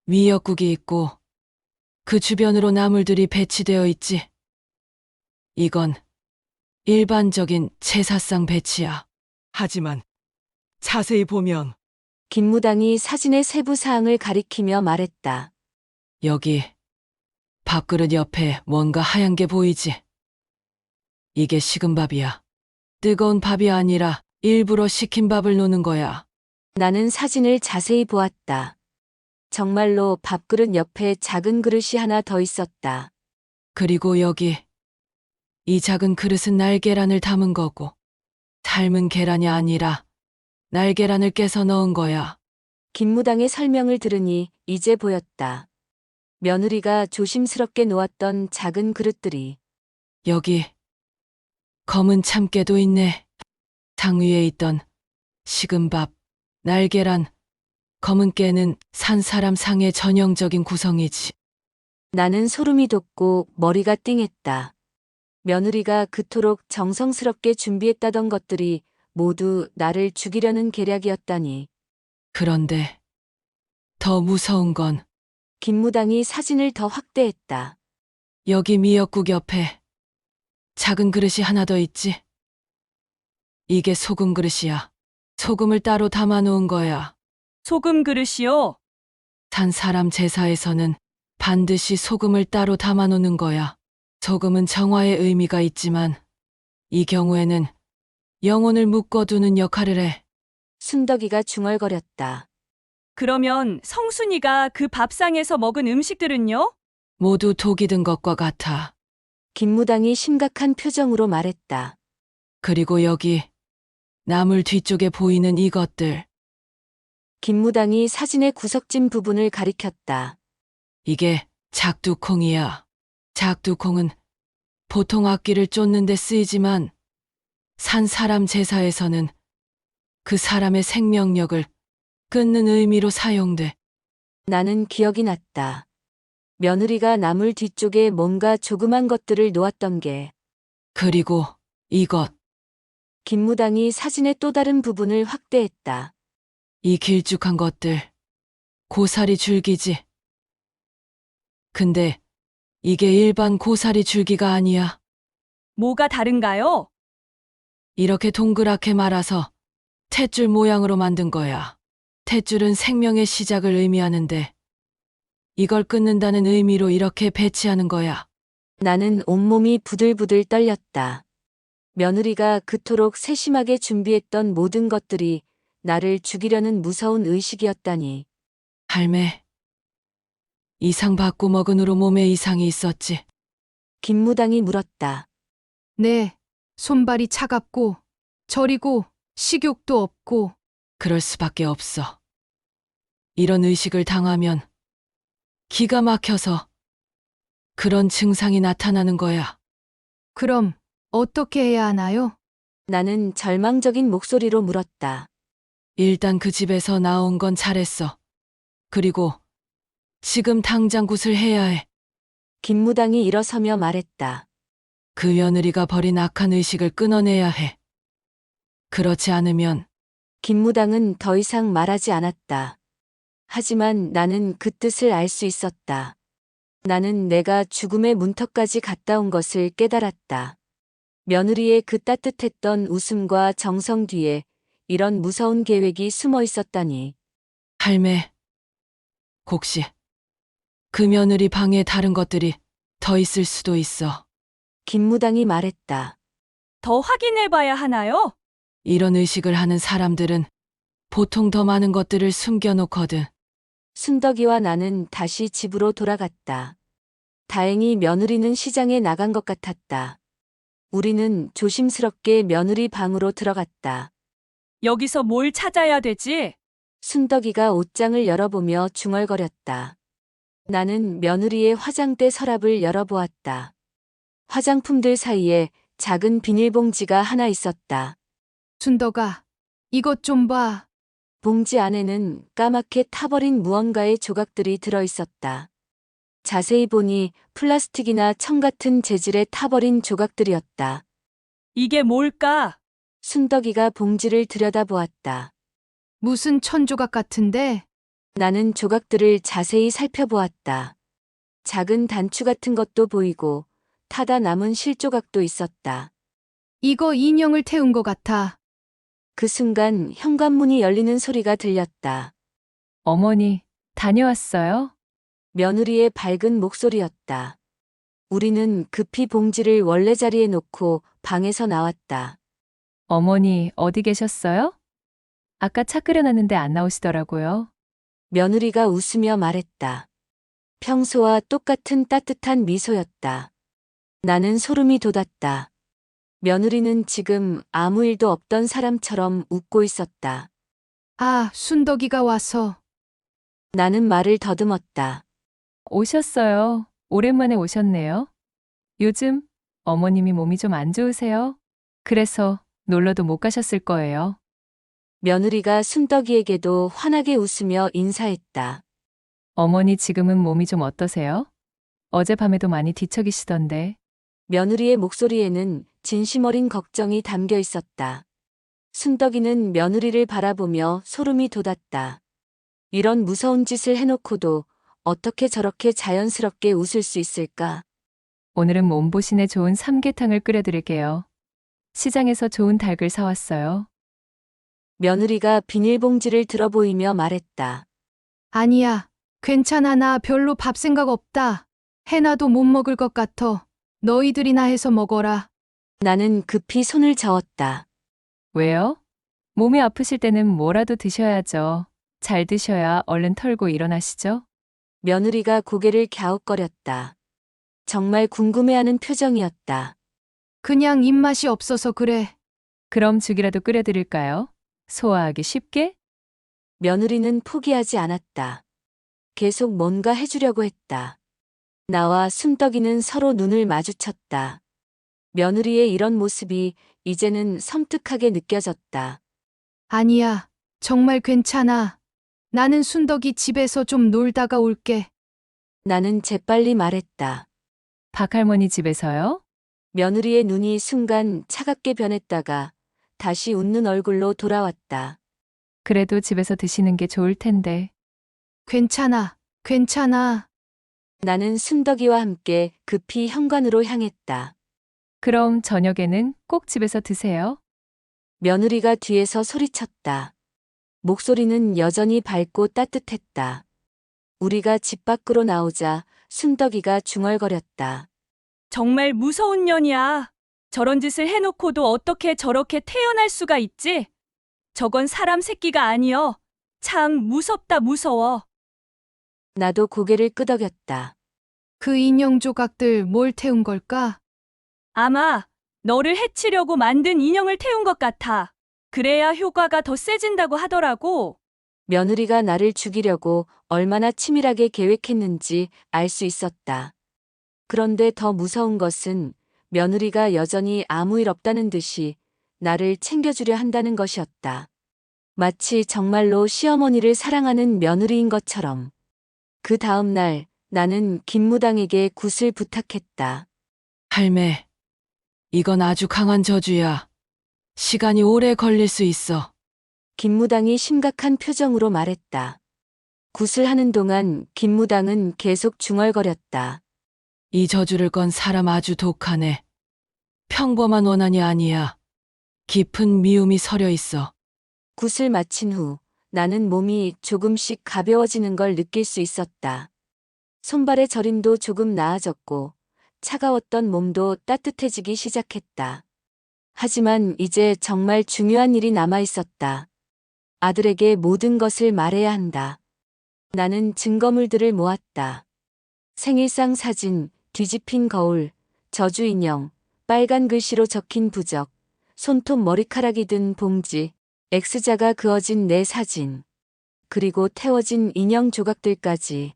미역국이 있고 그 주변으로 나물들이 배치되어 있지. 이건 일반적인 제사상 배치야. 하지만 자세히 보면 김무당이 사진의 세부 사항을 가리키며 말했다. 여기 밥그릇 옆에 뭔가 하얀 게 보이지? 이게 식은 밥이야. 뜨거운 밥이 아니라 일부러 식힌 밥을 놓는 거야. 나는 사진을 자세히 보았다. 정말로 밥그릇 옆에 작은 그릇이 하나 더 있었다. 그리고 여기 이 작은 그릇은 날계란을 담은 거고 삶은 계란이 아니라 날계란을 깨서 넣은 거야. 김무당의 설명을 들으니 이제 보였다. 며느리가 조심스럽게 놓았던 작은 그릇들이. 여기 검은 참깨도 있네. 상 위에 있던 식은 밥, 날계란, 검은 깨는 산 사람 상의 전형적인 구성이지. 나는 소름이 돋고 머리가 띵했다. 며느리가 그토록 정성스럽게 준비했다던 것들이 모두 나를 죽이려는 계략이었다니. 그런데 더 무서운 건 김무당이 사진을 더 확대했다. 여기 미역국 옆에 작은 그릇이 하나 더 있지. 이게 소금 그릇이야. 소금을 따로 담아 놓은 거야. 소금 그릇이요. 산 사람 제사에서는 반드시 소금을 따로 담아 놓는 거야. 소금은 정화의 의미가 있지만 이 경우에는 영혼을 묶어두는 역할을 해. 순덕이가 중얼거렸다. 그러면 성순이가 그 밥상에서 먹은 음식들은요? 모두 독이 든 것과 같아. 김무당이 심각한 표정으로 말했다. 그리고 여기 나물 뒤쪽에 보이는 이것들. 김무당이 사진의 구석진 부분을 가리켰다. 이게 작두콩이야. 작두콩은 보통 악기를 쫓는 데 쓰이지만 산 사람 제사에서는 그 사람의 생명력을 끊는 의미로 사용돼. 나는 기억이 났다. 며느리가 나물 뒤쪽에 뭔가 조그만 것들을 놓았던 게. 그리고 이것, 김무당이 사진의 또 다른 부분을 확대했다. 이 길쭉한 것들, 고사리 줄기지. 근데 이게 일반 고사리 줄기가 아니야. 뭐가 다른가요? 이렇게 동그랗게 말아서 탯줄 모양으로 만든 거야. 탯줄은 생명의 시작을 의미하는데 이걸 끊는다는 의미로 이렇게 배치하는 거야. 나는 온몸이 부들부들 떨렸다. 며느리가 그토록 세심하게 준비했던 모든 것들이 나를 죽이려는 무서운 의식이었다니. 할매, 이상 받고 먹은 후로 몸에 이상이 있었지. 김무당이 물었다. 네, 손발이 차갑고 저리고 식욕도 없고. 그럴 수밖에 없어. 이런 의식을 당하면 기가 막혀서 그런 증상이 나타나는 거야. 그럼 어떻게 해야 하나요? 나는 절망적인 목소리로 물었다. 일단 그 집에서 나온 건 잘했어. 그리고 지금 당장 굿을 해야 해. 김무당이 일어서며 말했다. 그 며느리가 버린 악한 의식을 끊어내야 해. 그렇지 않으면 김무당은 더 이상 말하지 않았다. 하지만 나는 그 뜻을 알 수 있었다. 나는 내가 죽음의 문턱까지 갔다 온 것을 깨달았다. 며느리의 그 따뜻했던 웃음과 정성 뒤에 이런 무서운 계획이 숨어 있었다니. 할매, 곡씨, 그 며느리 방에 다른 것들이 더 있을 수도 있어. 김무당이 말했다. 더 확인해 봐야 하나요? 이런 의식을 하는 사람들은 보통 더 많은 것들을 숨겨놓거든. 순덕이와 나는 다시 집으로 돌아갔다. 다행히 며느리는 시장에 나간 것 같았다. 우리는 조심스럽게 며느리 방으로 들어갔다. 여기서 뭘 찾아야 되지? 순덕이가 옷장을 열어보며 중얼거렸다. 나는 며느리의 화장대 서랍을 열어보았다. 화장품들 사이에 작은 비닐봉지가 하나 있었다. 순덕아, 이것 좀 봐. 봉지 안에는 까맣게 타버린 무언가의 조각들이 들어있었다. 자세히 보니 플라스틱이나 청 같은 재질의 타버린 조각들이었다. 이게 뭘까? 순덕이가 봉지를 들여다보았다. 무슨 천조각 같은데? 나는 조각들을 자세히 살펴보았다. 작은 단추 같은 것도 보이고 타다 남은 실조각도 있었다. 이거 인형을 태운 것 같아. 그 순간 현관문이 열리는 소리가 들렸다. 어머니, 다녀왔어요? 며느리의 밝은 목소리였다. 우리는 급히 봉지를 원래 자리에 놓고 방에서 나왔다. 어머니, 어디 계셨어요? 아까 차 끓여놨는데 안 나오시더라고요. 며느리가 웃으며 말했다. 평소와 똑같은 따뜻한 미소였다. 나는 소름이 돋았다. 며느리는 지금 아무 일도 없던 사람처럼 웃고 있었다. 아, 순덕이가 와서. 나는 말을 더듬었다. 오셨어요. 오랜만에 오셨네요. 요즘 어머님이 몸이 좀 안 좋으세요? 그래서 놀러도 못 가셨을 거예요. 며느리가 순덕이에게도 환하게 웃으며 인사했다. 어머니 지금은 몸이 좀 어떠세요? 어젯밤에도 많이 뒤척이시던데. 며느리의 목소리에는 진심 어린 걱정이 담겨 있었다. 순덕이는 며느리를 바라보며 소름이 돋았다. 이런 무서운 짓을 해놓고도 어떻게 저렇게 자연스럽게 웃을 수 있을까? 오늘은 몸보신에 좋은 삼계탕을 끓여드릴게요. 시장에서 좋은 닭을 사왔어요. 며느리가 비닐봉지를 들어 보이며 말했다. 아니야, 괜찮아. 나 별로 밥 생각 없다. 해놔도 못 먹을 것 같아. 너희들이나 해서 먹어라. 나는 급히 손을 저었다. 왜요? 몸이 아프실 때는 뭐라도 드셔야죠. 잘 드셔야 얼른 털고 일어나시죠. 며느리가 고개를 갸웃거렸다. 정말 궁금해하는 표정이었다. 그냥 입맛이 없어서 그래. 그럼 죽이라도 끓여드릴까요? 소화하기 쉽게? 며느리는 포기하지 않았다. 계속 뭔가 해주려고 했다. 나와 순덕이는 서로 눈을 마주쳤다. 며느리의 이런 모습이 이제는 섬뜩하게 느껴졌다. 아니야, 정말 괜찮아. 나는 순덕이 집에서 좀 놀다가 올게. 나는 재빨리 말했다. 박할머니 집에서요? 며느리의 눈이 순간 차갑게 변했다가 다시 웃는 얼굴로 돌아왔다. 그래도 집에서 드시는 게 좋을 텐데. 괜찮아, 괜찮아. 나는 순덕이와 함께 급히 현관으로 향했다. 그럼 저녁에는 꼭 집에서 드세요. 며느리가 뒤에서 소리쳤다. 목소리는 여전히 밝고 따뜻했다. 우리가 집 밖으로 나오자 순덕이가 중얼거렸다. 정말 무서운 년이야. 저런 짓을 해놓고도 어떻게 저렇게 태어날 수가 있지? 저건 사람 새끼가 아니여. 참 무섭다 무서워. 나도 고개를 끄덕였다. 그 인형 조각들 뭘 태운 걸까? 아마 너를 해치려고 만든 인형을 태운 것 같아. 그래야 효과가 더 세진다고 하더라고. 며느리가 나를 죽이려고 얼마나 치밀하게 계획했는지 알 수 있었다. 그런데 더 무서운 것은 며느리가 여전히 아무 일 없다는 듯이 나를 챙겨주려 한다는 것이었다. 마치 정말로 시어머니를 사랑하는 며느리인 것처럼. 그 다음 날 나는 김무당에게 굿을 부탁했다. 할매, 이건 아주 강한 저주야. 시간이 오래 걸릴 수 있어. 김무당이 심각한 표정으로 말했다. 굿을 하는 동안 김무당은 계속 중얼거렸다. 이 저주를 건 사람 아주 독하네. 평범한 원한이 아니야. 깊은 미움이 서려 있어. 굿을 마친 후 나는 몸이 조금씩 가벼워지는 걸 느낄 수 있었다. 손발의 저림도 조금 나아졌고 차가웠던 몸도 따뜻해지기 시작했다. 하지만 이제 정말 중요한 일이 남아 있었다. 아들에게 모든 것을 말해야 한다. 나는 증거물들을 모았다. 생일상 사진, 뒤집힌 거울, 저주 인형, 빨간 글씨로 적힌 부적, 손톱 머리카락이 든 봉지, X자가 그어진 내 사진, 그리고 태워진 인형 조각들까지.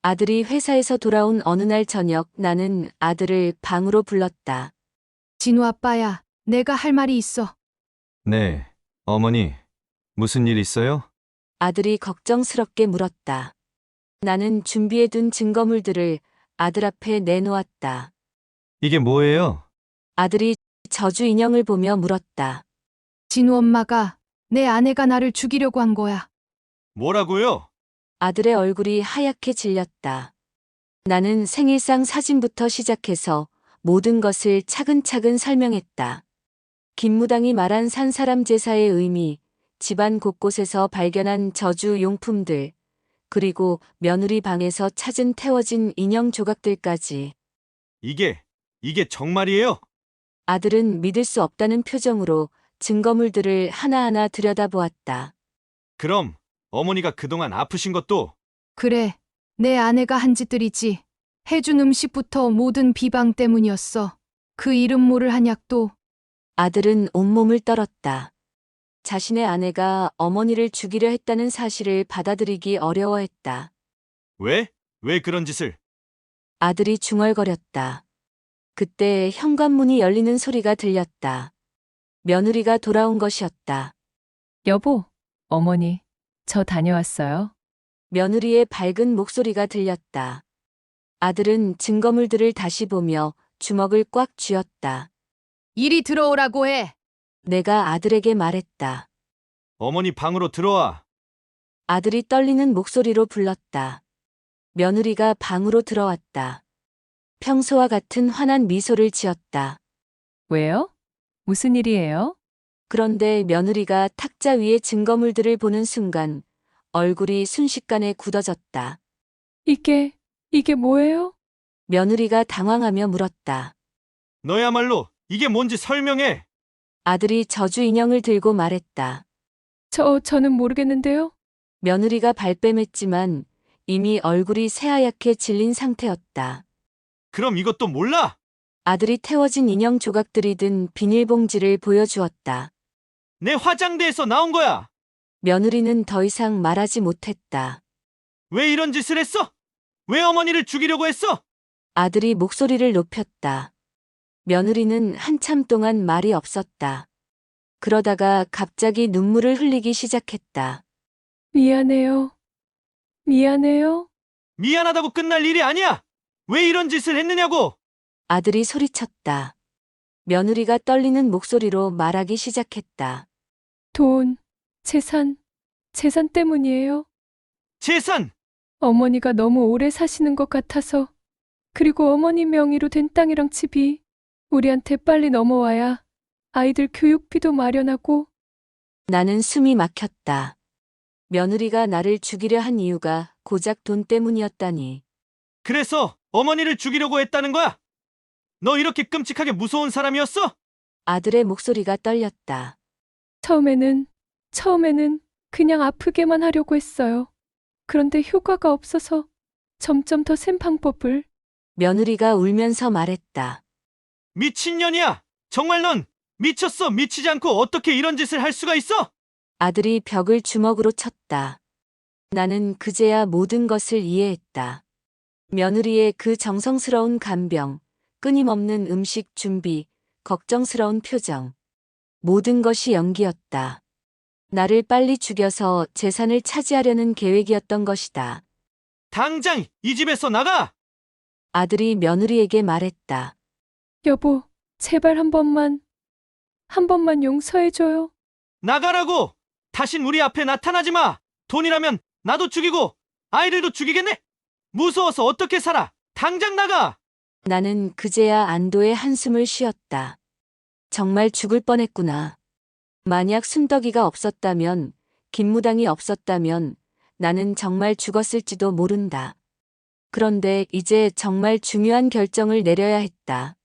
아들이 회사에서 돌아온 어느 날 저녁 나는 아들을 방으로 불렀다. 진우 아빠야, 내가 할 말이 있어. 네, 어머니. 무슨 일 있어요? 아들이 걱정스럽게 물었다. 나는 준비해둔 증거물들을 아들 앞에 내놓았다. 이게 뭐예요? 아들이 저주 인형을 보며 물었다. 진우 엄마가 내 아내가 나를 죽이려고 한 거야. 뭐라고요? 아들의 얼굴이 하얗게 질렸다. 나는 생일상 사진부터 시작해서 모든 것을 차근차근 설명했다. 김무당이 말한 산사람 제사의 의미, 집안 곳곳에서 발견한 저주 용품들, 그리고 며느리 방에서 찾은 태워진 인형 조각들까지. 이게 정말이에요? 아들은 믿을 수 없다는 표정으로 증거물들을 하나하나 들여다보았다. 그럼 어머니가 그동안 아프신 것도 그래, 내 아내가 한 짓들이지. 해준 음식부터 모든 비방 때문이었어. 그 이름 모를 한약도. 아들은 온몸을 떨었다. 자신의 아내가 어머니를 죽이려 했다는 사실을 받아들이기 어려워했다. 왜? 왜 그런 짓을? 아들이 중얼거렸다. 그때 현관문이 열리는 소리가 들렸다. 며느리가 돌아온 것이었다. 여보, 어머니, 저 다녀왔어요. 며느리의 밝은 목소리가 들렸다. 아들은 증거물들을 다시 보며 주먹을 꽉 쥐었다. 이리 들어오라고 해. 내가 아들에게 말했다. 어머니 방으로 들어와. 아들이 떨리는 목소리로 불렀다. 며느리가 방으로 들어왔다. 평소와 같은 환한 미소를 지었다. 왜요? 무슨 일이에요? 그런데 며느리가 탁자 위의 증거물들을 보는 순간 얼굴이 순식간에 굳어졌다. 이게 뭐예요? 며느리가 당황하며 물었다. 너야말로 이게 뭔지 설명해. 아들이 저주 인형을 들고 말했다. 저는 모르겠는데요. 며느리가 발뺌했지만 이미 얼굴이 새하얗게 질린 상태였다. 그럼 이것도 몰라? 아들이 태워진 인형 조각들이 든 비닐봉지를 보여주었다. 내 화장대에서 나온 거야. 며느리는 더 이상 말하지 못했다. 왜 이런 짓을 했어? 왜 어머니를 죽이려고 했어? 아들이 목소리를 높였다. 며느리는 한참 동안 말이 없었다. 그러다가 갑자기 눈물을 흘리기 시작했다. 미안해요. 미안해요. 미안하다고 끝날 일이 아니야. 왜 이런 짓을 했느냐고. 아들이 소리쳤다. 며느리가 떨리는 목소리로 말하기 시작했다. 돈, 재산 때문이에요. 재산! 어머니가 너무 오래 사시는 것 같아서. 그리고 어머니 명의로 된 땅이랑 집이 우리한테 빨리 넘어와야 아이들 교육비도 마련하고. 나는 숨이 막혔다. 며느리가 나를 죽이려 한 이유가 고작 돈 때문이었다니. 그래서 어머니를 죽이려고 했다는 거야? 너 이렇게 끔찍하게 무서운 사람이었어? 아들의 목소리가 떨렸다. 처음에는 그냥 아프게만 하려고 했어요. 그런데 효과가 없어서 점점 더 센 방법을. 며느리가 울면서 말했다. 미친년이야! 정말 넌 미쳤어! 미치지 않고 어떻게 이런 짓을 할 수가 있어? 아들이 벽을 주먹으로 쳤다. 나는 그제야 모든 것을 이해했다. 며느리의 그 정성스러운 간병, 끊임없는 음식 준비, 걱정스러운 표정. 모든 것이 연기였다. 나를 빨리 죽여서 재산을 차지하려는 계획이었던 것이다. 당장 이 집에서 나가! 아들이 며느리에게 말했다. 여보, 제발 한 번만 용서해줘요. 나가라고! 다신 우리 앞에 나타나지 마! 돈이라면 나도 죽이고 아이들도 죽이겠네? 무서워서 어떻게 살아! 당장 나가! 나는 그제야 안도의 한숨을 쉬었다. 정말 죽을 뻔했구나. 만약 순덕이가 없었다면, 김무당이 없었다면 나는 정말 죽었을지도 모른다. 그런데 이제 정말 중요한 결정을 내려야 했다.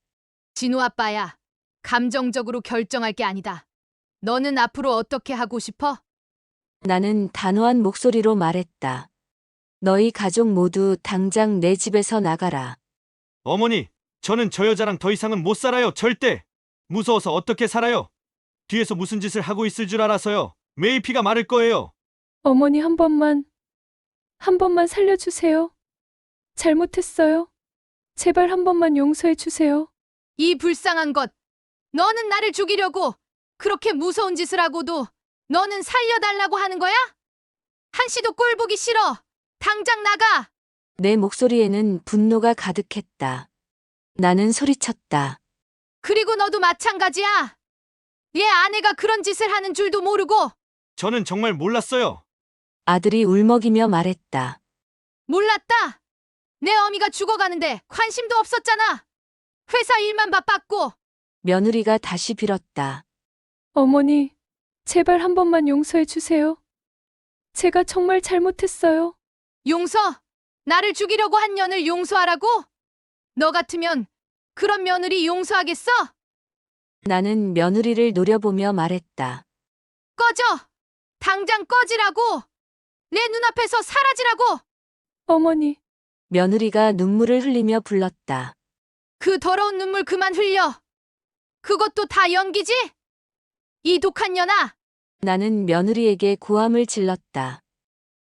진우 아빠야, 감정적으로 결정할 게 아니다. 너는 앞으로 어떻게 하고 싶어? 나는 단호한 목소리로 말했다. 너희 가족 모두 당장 내 집에서 나가라. 어머니, 저는 저 여자랑 더 이상은 못 살아요, 절대! 무서워서 어떻게 살아요? 뒤에서 무슨 짓을 하고 있을 줄 알아서요. 매일 피가 마를 거예요. 어머니 한 번만 살려주세요. 잘못했어요. 제발 한 번만 용서해주세요. 이 불쌍한 것. 너는 나를 죽이려고 그렇게 무서운 짓을 하고도 너는 살려달라고 하는 거야? 한시도 꼴 보기 싫어. 당장 나가. 내 목소리에는 분노가 가득했다. 나는 소리쳤다. 그리고 너도 마찬가지야. 얘 아내가 그런 짓을 하는 줄도 모르고. 저는 정말 몰랐어요. 아들이 울먹이며 말했다. 몰랐다. 내 어미가 죽어가는데 관심도 없었잖아. 회사 일만 바빴고. 며느리가 다시 빌었다. 어머니, 제발 한 번만 용서해주세요. 제가 정말 잘못했어요. 용서? 나를 죽이려고 한 년을 용서하라고? 너 같으면 그런 며느리 용서하겠어? 나는 며느리를 노려보며 말했다. 꺼져! 당장 꺼지라고! 내 눈앞에서 사라지라고! 어머니, 며느리가 눈물을 흘리며 불렀다. 그 더러운 눈물 그만 흘려! 그것도 다 연기지? 이 독한 년아! 나는 며느리에게 고함을 질렀다.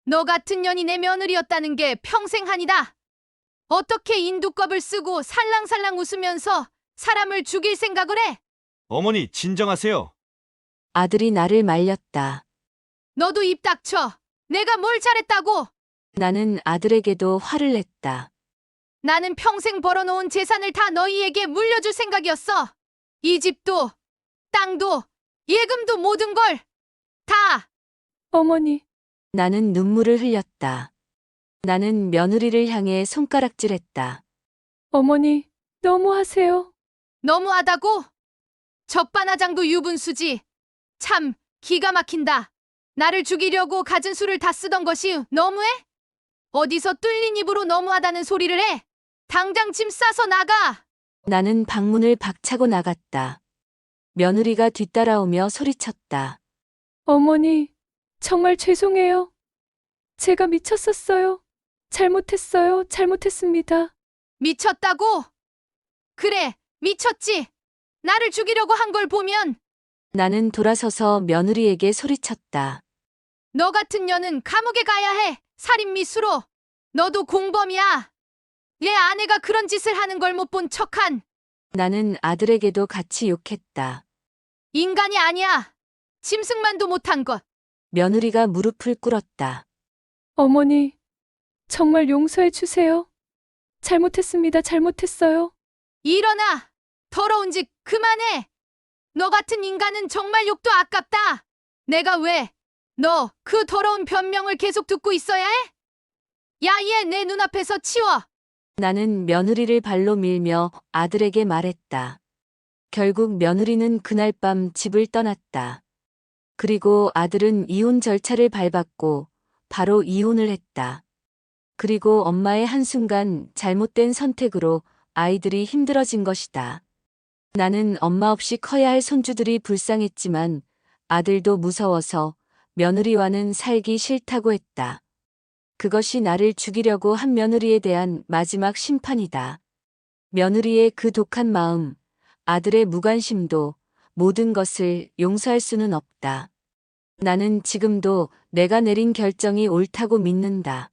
너 같은 년이 내 며느리였다는 게 평생 한이다. 어떻게 인두껍을 쓰고 살랑살랑 웃으면서 사람을 죽일 생각을 해? 어머니, 진정하세요. 아들이 나를 말렸다. 너도 입 닥쳐. 내가 뭘 잘했다고? 나는 아들에게도 화를 냈다. 나는 평생 벌어놓은 재산을 다 너희에게 물려줄 생각이었어. 이 집도, 땅도, 예금도 모든 걸 다. 어머니, 나는 눈물을 흘렸다. 나는 며느리를 향해 손가락질했다. 어머니, 너무하세요. 너무하다고? 적반하장도 유분수지. 참 기가 막힌다. 나를 죽이려고 가진 수를 다 쓰던 것이 너무해? 어디서 뚫린 입으로 너무하다는 소리를 해? 당장 짐 싸서 나가! 나는 방문을 박차고 나갔다. 며느리가 뒤따라오며 소리쳤다. 어머니, 정말 죄송해요. 제가 미쳤었어요. 잘못했습니다. 미쳤다고? 그래, 미쳤지. 나를 죽이려고 한 걸 보면 나는 돌아서서 며느리에게 소리쳤다. 너 같은 년은 감옥에 가야 해. 살인 미수로. 너도 공범이야. 얘 아내가 그런 짓을 하는 걸 못 본 척한 나는 아들에게도 같이 욕했다. 인간이 아니야. 짐승만도 못한 것. 며느리가 무릎을 꿇었다. 어머니, 정말 용서해주세요. 잘못했어요. 일어나. 더러운 짓 그만해. 너 같은 인간은 정말 욕도 아깝다. 내가 왜 너 그 더러운 변명을 계속 듣고 있어야 해? 야, 얘 내 눈앞에서 치워. 나는 며느리를 발로 밀며 아들에게 말했다. 결국 며느리는 그날 밤 집을 떠났다. 그리고 아들은 이혼 절차를 밟았고 바로 이혼을 했다. 그리고 엄마의 한순간 잘못된 선택으로 아이들이 힘들어진 것이다. 나는 엄마 없이 커야 할 손주들이 불쌍했지만 아들도 무서워서 며느리와는 살기 싫다고 했다. 그것이 나를 죽이려고 한 며느리에 대한 마지막 심판이다. 며느리의 그 독한 마음, 아들의 무관심도 모든 것을 용서할 수는 없다. 나는 지금도 내가 내린 결정이 옳다고 믿는다.